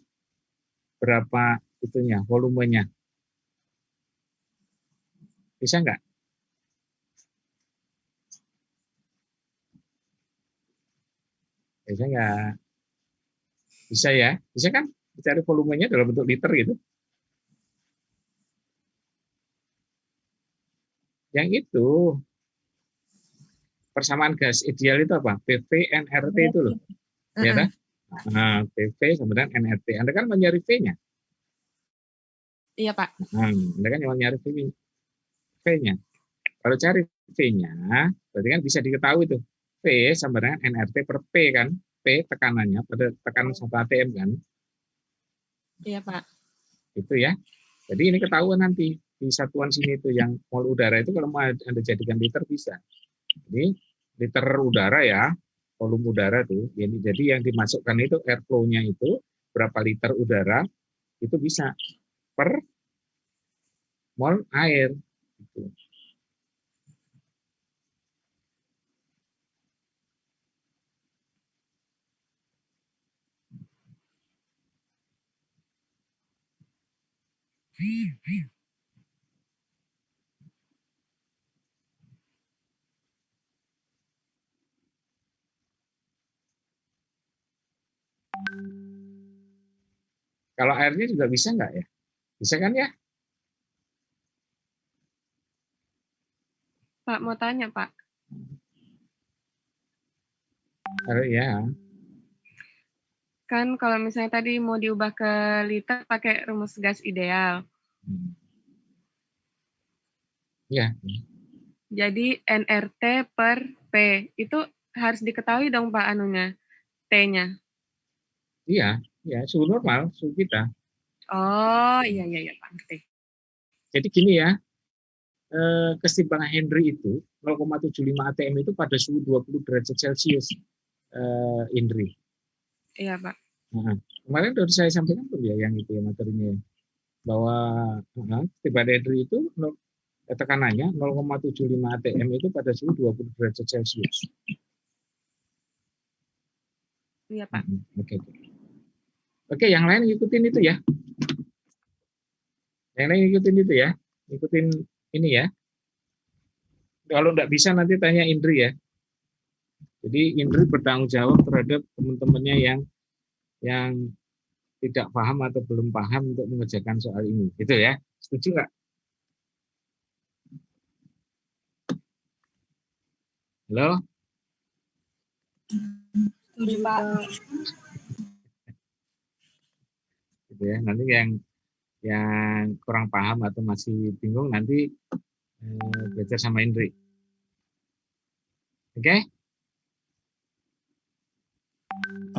berapa itunya, volumenya? Bisa nggak? Bisa nggak? Bisa ya? Bisa kan? Cari volumenya dalam bentuk liter gitu. Yang itu persamaan gas ideal itu apa? PV NRT itu loh. Ya kan? Nah, PV sama dengan NRT. Anda kan mau nyari V-nya. Iya, Pak. Nah, Anda kan mau nyari V-nya. Kalau cari V-nya, berarti kan bisa diketahui tuh. V sama dengan NRT per P kan. P tekanannya pada tekanan 1 atm kan. Iya, Pak. Itu ya. Jadi ini ketahuan nanti di satuan sini itu yang mol udara itu kalau mau Anda jadikan liter bisa. Jadi liter udara ya, volume udara tuh. Jadi yang dimasukkan itu airflow-nya itu berapa liter udara itu bisa per mol air. Gitu. Kalau airnya juga bisa nggak ya? Bisa kan ya? Pak, mau tanya, Pak. Ya. Kan kalau misalnya tadi mau diubah ke liter pakai rumus gas ideal. Ya, Jadi NRT per P itu harus diketahui dong Pak anunya, T-nya. iya, ya suhu normal, suhu kita. Oh, iya Pak, ngerti. Jadi gini ya, kesetimbangan Henry itu 0,75 atm itu pada suhu 20 derajat Celcius, Henry. Iya Pak. Nah, kemarin sudah saya sampaikan tuh ya yang itu ya materinya, bahwa kesetimbangan Henry itu tekanannya 0,75 atm itu pada suhu 20 derajat Celcius. Iya Pak. Oke, yang lain ngikutin itu ya. Yang lain ngikutin itu ya. Ngikutin ini ya. Kalau enggak bisa nanti tanya Indri ya. Jadi Indri bertanggung jawab terhadap teman-temannya yang tidak paham atau belum paham untuk mengerjakan soal ini. Gitu ya. Setuju nggak? Halo? Setuju, Pak. Gitu ya. Nanti yang kurang paham atau masih bingung nanti belajar sama Indri. Oke?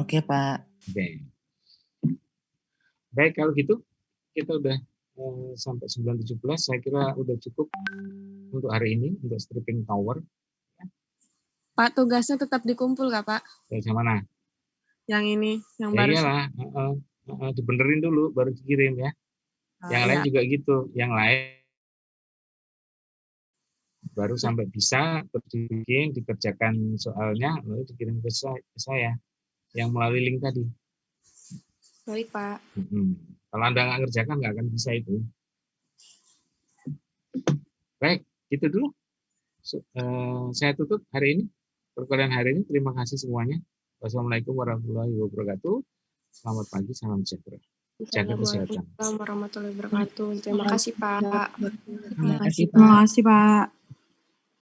Oke, Pak. Oke. Baik, kalau gitu kita udah sampai 9.17, saya kira udah cukup untuk hari ini, untuk stripping tower. Pak, tugasnya tetap dikumpul nggak Pak? Yang mana? Yang ini, yang Ya baru. iyalah, dibenerin dulu, baru dikirim ya. Yang lain juga gitu, yang lain baru sampai bisa dibikin, dikerjakan soalnya, lalu dikirim ke saya yang melalui link tadi. Baik, Pak. Kalau Anda nggak ngerjakan, nggak akan bisa itu. Baik, gitu dulu. Saya tutup hari ini. Perkuliahan hari ini. Terima kasih semuanya. Wassalamualaikum warahmatullahi wabarakatuh. Selamat pagi, salam sejahtera. Jaga kesehatan. Assalamualaikum warahmatullahi wabarakatuh. Terima kasih, Pak. Terima kasih, Pak. Terima kasih, Pak.